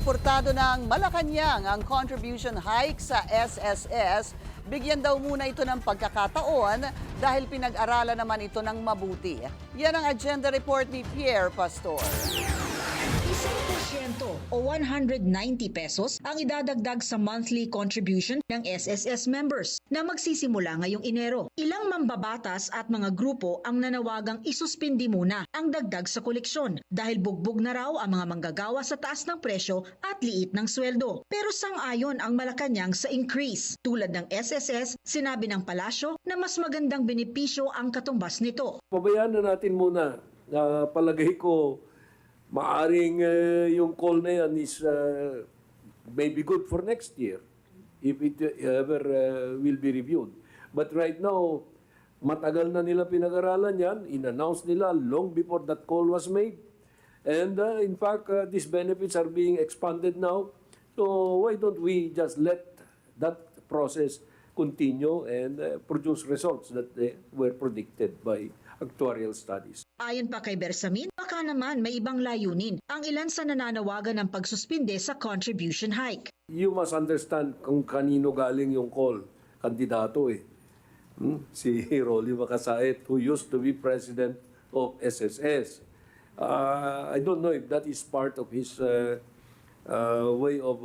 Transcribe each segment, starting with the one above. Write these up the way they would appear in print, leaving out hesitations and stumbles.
Suportado ng Malacanang ang contribution hike sa SSS. Bigyan daw muna ito ng pagkakataon dahil pinag-aralan naman ito ng mabuti. Yan ang agenda report ni Pierre Pastor. 1% o 190 pesos ang idadagdag sa monthly contribution ng SSS members na magsisimula ngayong Enero. Ilang mambabatas at mga grupo ang nanawagang isuspindi muna ang dagdag sa koleksyon dahil bugbog na raw ang mga manggagawa sa taas ng presyo at liit ng sweldo. Pero sang-ayon ang Malacanang sa increase. Tulad ng SSS, sinabi ng palasyo na mas magandang benepisyo ang katumbas nito. Pabayaan na natin muna na palagay ko maaring yung call na yan is maybe good for next year if it ever will be reviewed. But right now, matagal na nila pinag-aralan yan. In-announce nila long before that call was made. And in fact, these benefits are being expanded now. So why don't we just let that process continue and produce results that were predicted by actuarial studies. Ayon pa kay Bersamin, baka naman may ibang layunin ang ilan sa nananawagan ng pagsuspinde sa contribution hike. You must understand kung kanino galing yung call. Kandidato eh. Si Rolly Macasait, who used to be president of SSS. I don't know if that is part of his way of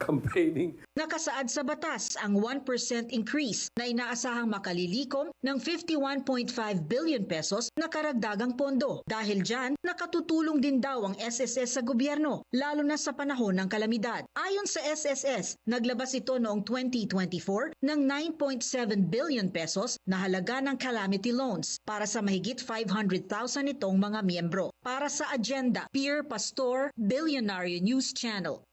campaigning. Nakasaad sa batas ang 1% increase na inaasahang makalilikom ng 51.5 billion pesos na karagdagang pondo. Dahil dyan, nakatutulong din daw ang SSS sa gobyerno, lalo na sa panahon ng kalamidad. Ayon sa SSS, naglabas ito noong 2024 ng 9.7 billion pesos na halaga ng calamity loans para sa mahigit 500,000 itong mga miyembro. Para sa agenda, Pierre Pastor, Billionaire News Channel.